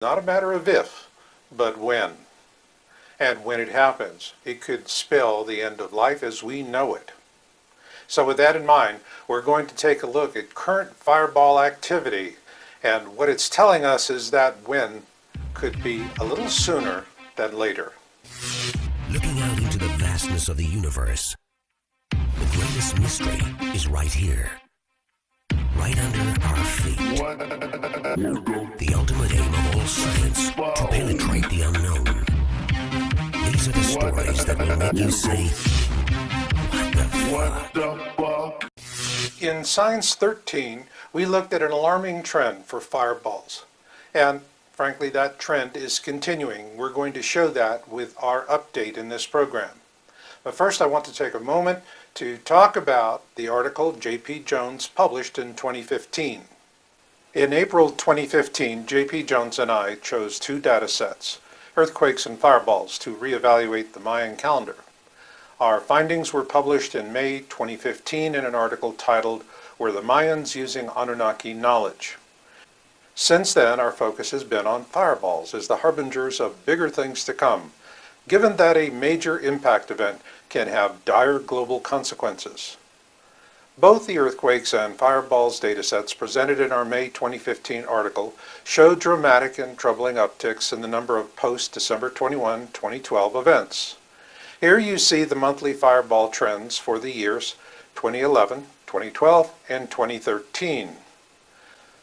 Not a matter of if, but when. And when it happens, it could spell the end of life as we know it. So with that in mind, we're going to take a look at current fireball activity, and what it's telling us is that when could be a little sooner than later. Looking out into the vastness of the universe, the greatest mystery is right here, right under our feet. The ultimate aim of all science, to penetrate the unknown. These are the stories that will make you say, what the fuck? In Science 13, we looked at an alarming trend for fireballs. And frankly, that trend is continuing. We're going to show that with our update in this program. But first, I want to take a moment to talk about the article J.P. Jones published in 2015. In April 2015, J.P. Jones and I chose two data sets, earthquakes and fireballs, to reevaluate the Mayan calendar. Our findings were published in May 2015 in an article titled, "Were the Mayans Using Anunnaki Knowledge?" Since then, our focus has been on fireballs as the harbingers of bigger things to come, given that a major impact event can have dire global consequences. Both the earthquakes and fireballs datasets presented in our May 2015 article show dramatic and troubling upticks in the number of post-December 21, 2012 events. Here you see the monthly fireball trends for the years 2011, 2012, and 2013.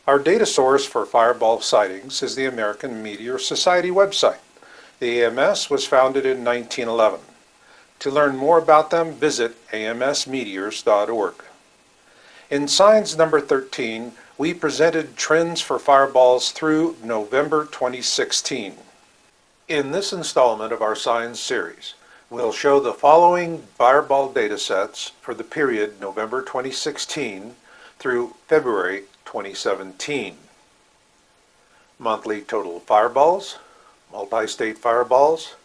Our data source for fireball sightings is the American Meteor Society website. The AMS was founded in 1911. To learn more about them, visit amsmeteors.org. In Science number 13, we presented trends for fireballs through November 2016. In this installment of our Science series, we'll show the following fireball datasets for the period November 2016 through February 2017. Monthly total fireballs, multi-state fireballs,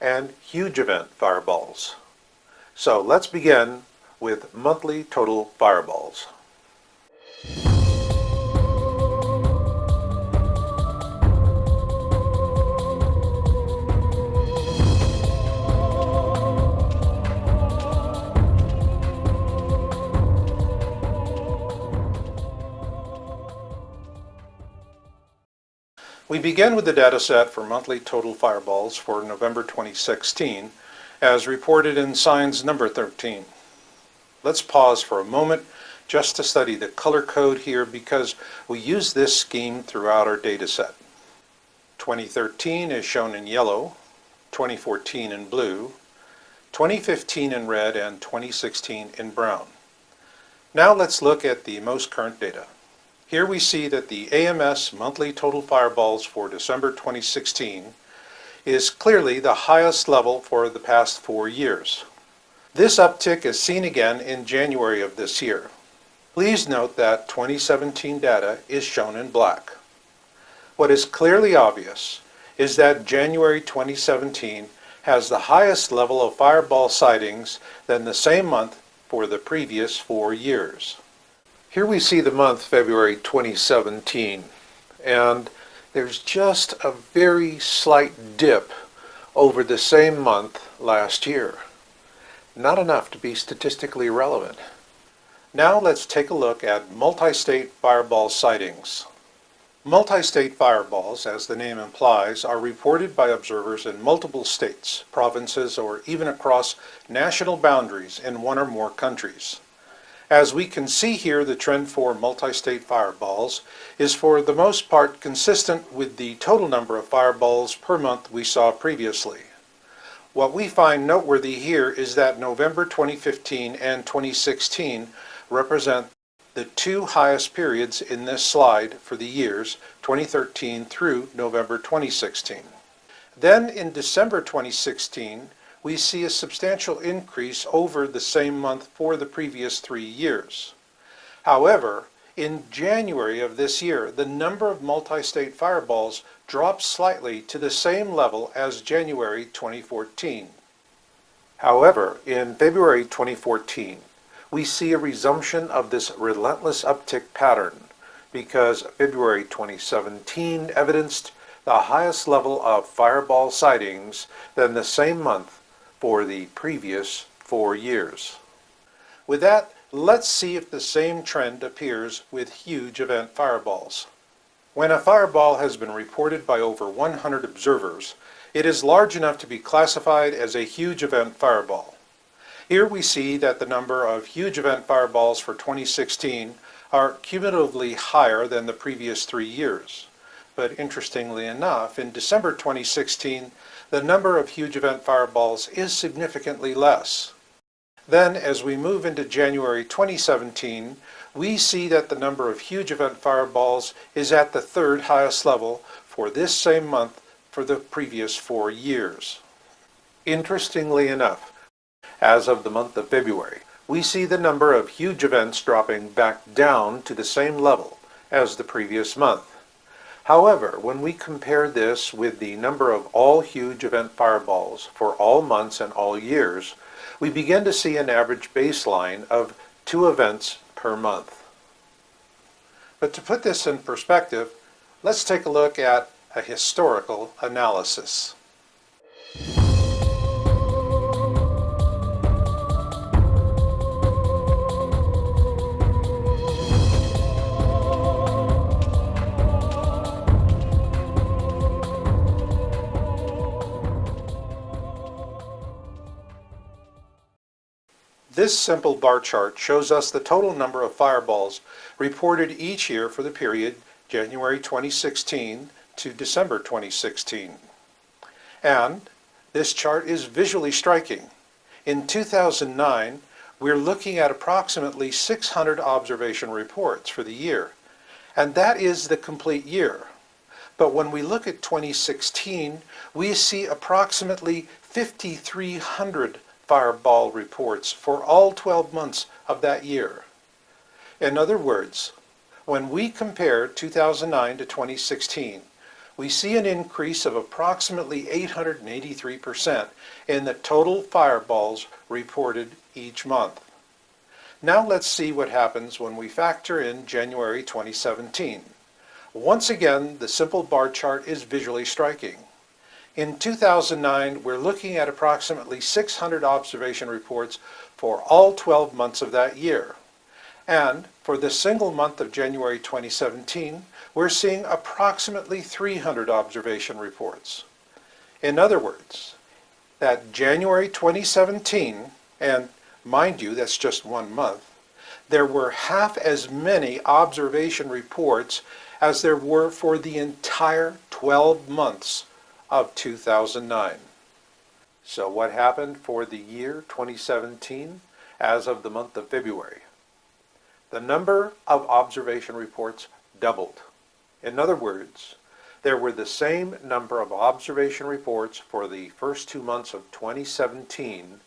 and huge event fireballs. So let's begin with monthly total fireballs. We begin with the data set for monthly total fireballs for November 2016, as reported in Science number 13. Let's pause for a moment just to study the color code here because we use this scheme throughout our data set. 2013 is shown in yellow, 2014 in blue, 2015 in red, and 2016 in brown. Now let's look at the most current data. Here we see that the AMS monthly total fireballs for December 2016 is clearly the highest level for the past 4 years. This uptick is seen again in January of this year. Please note that 2017 data is shown in black. What is clearly obvious is that January 2017 has the highest level of fireball sightings than the same month for the previous 4 years. Here we see the month February 2017, and there's just a very slight dip over the same month last year. Not enough to be statistically relevant. Now let's take a look at multi-state fireball sightings. Multi-state fireballs, as the name implies, are reported by observers in multiple states, provinces, or even across national boundaries in one or more countries. As we can see here, the trend for multi-state fireballs is for the most part consistent with the total number of fireballs per month we saw previously. What we find noteworthy here is that November 2015 and 2016 represent the two highest periods in this slide for the years 2013 through November 2016. Then in December 2016, we see a substantial increase over the same month for the previous 3 years. However, in January of this year, the number of multi-state fireballs dropped slightly to the same level as January 2014. However, in February 2014, we see a resumption of this relentless uptick pattern because February 2017 evidenced the highest level of fireball sightings than the same month for the previous 4 years. With that, let's see if the same trend appears with huge event fireballs. When a fireball has been reported by over 100 observers, it is large enough to be classified as a huge event fireball. Here we see that the number of huge event fireballs for 2016 are cumulatively higher than the previous 3 years. But interestingly enough, in December 2016, the number of huge event fireballs is significantly less. Then, as we move into January 2017, we see that the number of huge event fireballs is at the third highest level for this same month for the previous 4 years. Interestingly enough, as of the month of February, we see the number of huge events dropping back down to the same level as the previous month. However, when we compare this with the number of all huge event fireballs for all months and all years, we begin to see an average baseline of 2 events per month. But to put this in perspective, let's take a look at a historical analysis. This simple bar chart shows us the total number of fireballs reported each year for the period January 2016 to December 2016. And this chart is visually striking. In 2009, we're looking at approximately 600 observation reports for the year, and that is the complete year. But when we look at 2016, we see approximately 5,300 fireball reports for all 12 months of that year. In other words, when we compare 2009 to 2016, we see an increase of approximately 883% in the total fireballs reported each month. Now let's see what happens when we factor in January 2017. Once again, the simple bar chart is visually striking. In 2009, we're looking at approximately 600 observation reports for all 12 months of that year. And for the single month of January 2017, we're seeing approximately 300 observation reports. In other words, that January 2017, and mind you, that's just 1 month, there were half as many observation reports as there were for the entire 12 months of 2009. So what happened for the year 2017 as of the month of February? The number of observation reports doubled. In other words, there were the same number of observation reports for the first 2 months of 2017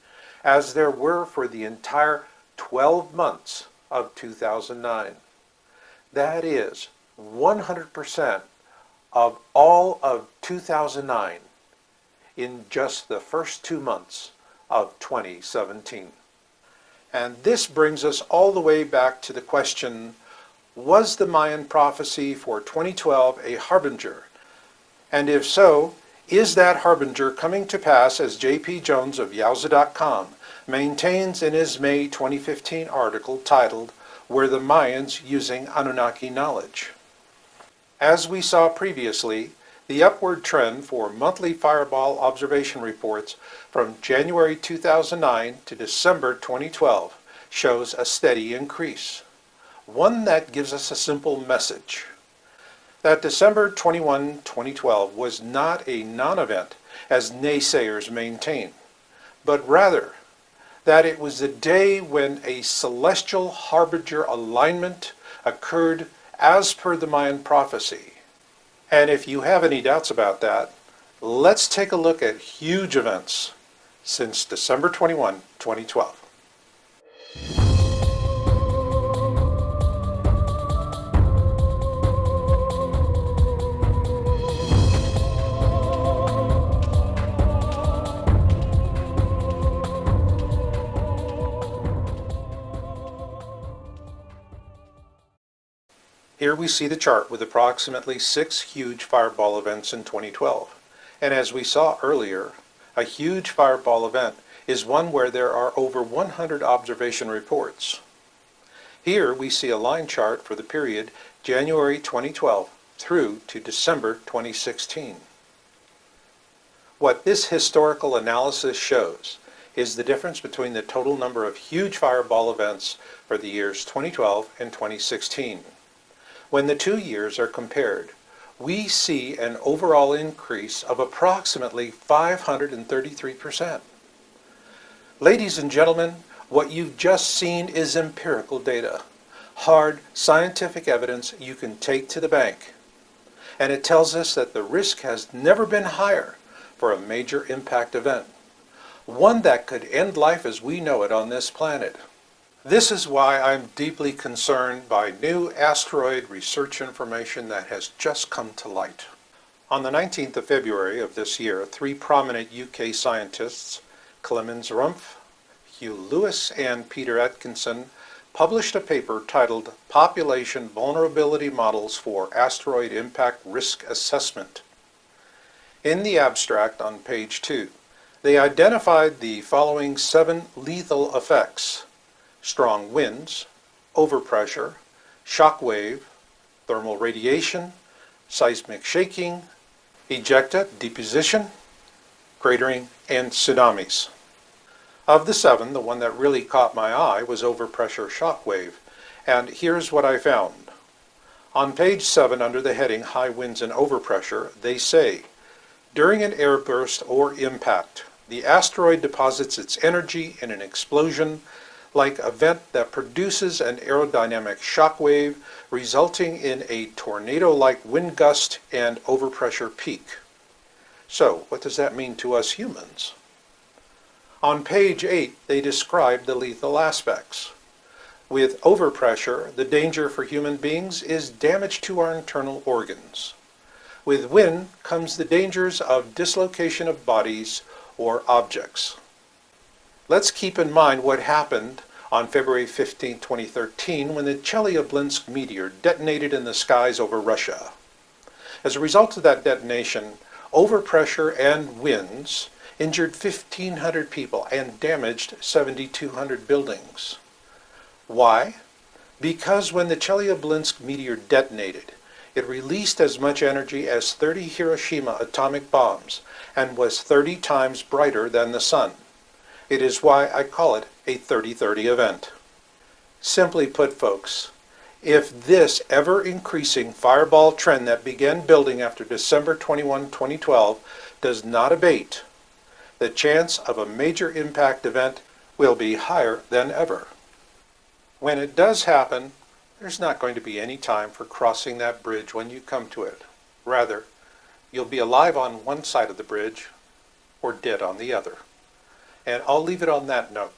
as there were for the entire 12 months of 2009. That is 100% of all of 2009 in just the first 2 months of 2017. And this brings us all the way back to the question, was the Mayan prophecy for 2012 a harbinger? And if so, is that harbinger coming to pass as J.P. Jones of Yowza.com maintains in his May 2015 article titled, Were the Mayans Using Anunnaki Knowledge? As we saw previously, the upward trend for monthly fireball observation reports from January 2009 to December 2012 shows a steady increase. One that gives us a simple message. That December 21, 2012 was not a non-event, as naysayers maintain, but rather that it was the day when a celestial harbinger alignment occurred as per the Mayan prophecy. And if you have any doubts about that, let's take a look at huge events since December 21, 2012. Here we see the chart with approximately 6 huge fireball events in 2012. And as we saw earlier, a huge fireball event is one where there are over 100 observation reports. Here we see a line chart for the period January 2012 through to December 2016. What this historical analysis shows is the difference between the total number of huge fireball events for the years 2012 and 2016. When the 2 years are compared, we see an overall increase of approximately 533%. Ladies and gentlemen, what you've just seen is empirical data, hard scientific evidence you can take to the bank. And it tells us that the risk has never been higher for a major impact event, one that could end life as we know it on this planet. This is why I'm deeply concerned by new asteroid research information that has just come to light. On the 19th of February of this year, 3 prominent UK scientists, Clemens Rumpf, Hugh Lewis, and Peter Atkinson, published a paper titled Population Vulnerability Models for Asteroid Impact Risk Assessment. In the abstract on page 2, they identified the following 7 lethal effects: strong winds, overpressure, shock wave, thermal radiation, seismic shaking, ejecta, deposition, cratering, and tsunamis. Of the 7, the one that really caught my eye was overpressure shock wave, and here's what I found. On page 7, under the heading High Winds and Overpressure, they say, during an airburst or impact, the asteroid deposits its energy in an explosion-like event that produces an aerodynamic shock wave, resulting in a tornado-like wind gust and overpressure peak. So, what does that mean to us humans? On page 8, they describe the lethal aspects. With overpressure, the danger for human beings is damage to our internal organs. With wind comes the dangers of dislocation of bodies or objects. Let's keep in mind what happened on February 15, 2013, when the Chelyabinsk meteor detonated in the skies over Russia. As a result of that detonation, overpressure and winds injured 1,500 people and damaged 7,200 buildings. Why? Because when the Chelyabinsk meteor detonated, it released as much energy as 30 Hiroshima atomic bombs and was 30 times brighter than the sun. It is why I call it a 30-30 event. Simply put, folks, if this ever-increasing fireball trend that began building after December 21, 2012 does not abate, the chance of a major impact event will be higher than ever. When it does happen, there's not going to be any time for crossing that bridge when you come to it. Rather, you'll be alive on one side of the bridge or dead on the other. And I'll leave it on that note.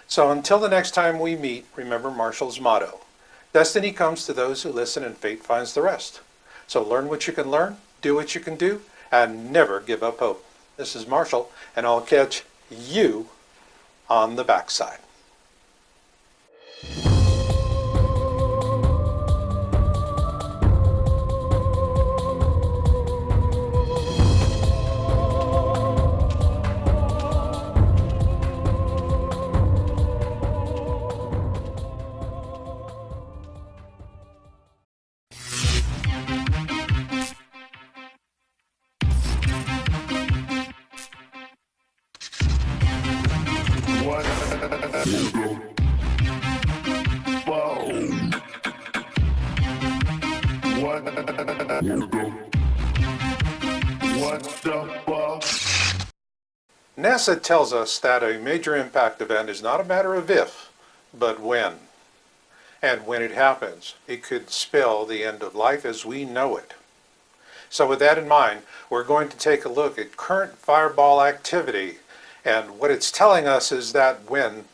So until the next time we meet, remember Marshall's motto: destiny comes to those who listen and fate finds the rest. So learn what you can learn, do what you can do, and never give up hope. This is Marshall, and I'll catch you on the backside. NASA tells us that a major impact event is not a matter of if, but when. And when it happens, it could spell the end of life as we know it. So with that in mind, we're going to take a look at current fireball activity, and what it's telling us is that when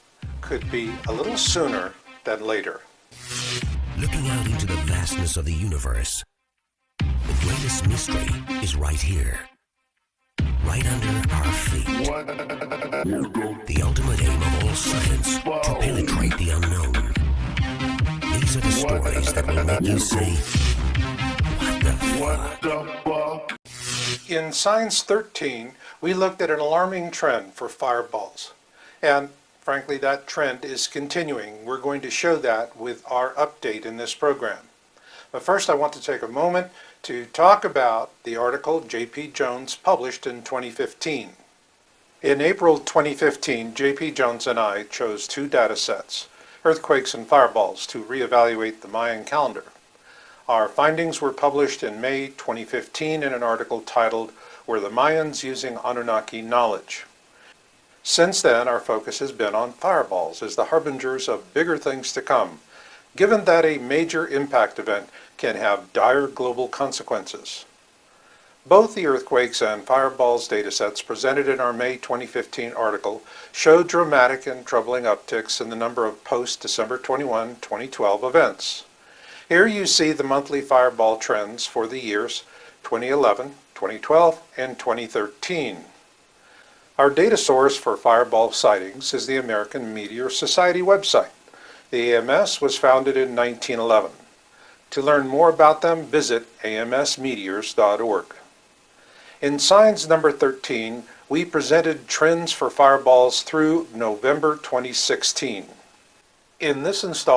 could be a little sooner than later. Looking out into the vastness of the universe, the greatest mystery is right here, right under our feet. The ultimate aim of all science, to penetrate the unknown. These are the stories that will make you say, what the fuck? In Signs 13, we looked at an alarming trend for fireballs. And frankly, that trend is continuing. We're going to show that with our update in this program. But first, I want to take a moment to talk about the article J.P. Jones published in 2015. In April 2015, J.P. Jones and I chose two data sets, earthquakes and fireballs, to reevaluate the Mayan calendar. Our findings were published in May 2015 in an article titled, Were the Mayans Using Anunnaki Knowledge? Since then, our focus has been on fireballs as the harbingers of bigger things to come, given that a major impact event can have dire global consequences. Both the earthquakes and fireballs datasets presented in our May 2015 article showed dramatic and troubling upticks in the number of post-December 21, 2012 events. Here you see the monthly fireball trends for the years 2011, 2012, and 2013. Our data source for fireball sightings is the American Meteor Society website. The AMS was founded in 1911. To learn more about them, visit amsmeteors.org. In Signs number 13, we presented trends for fireballs through November 2016. In this installment,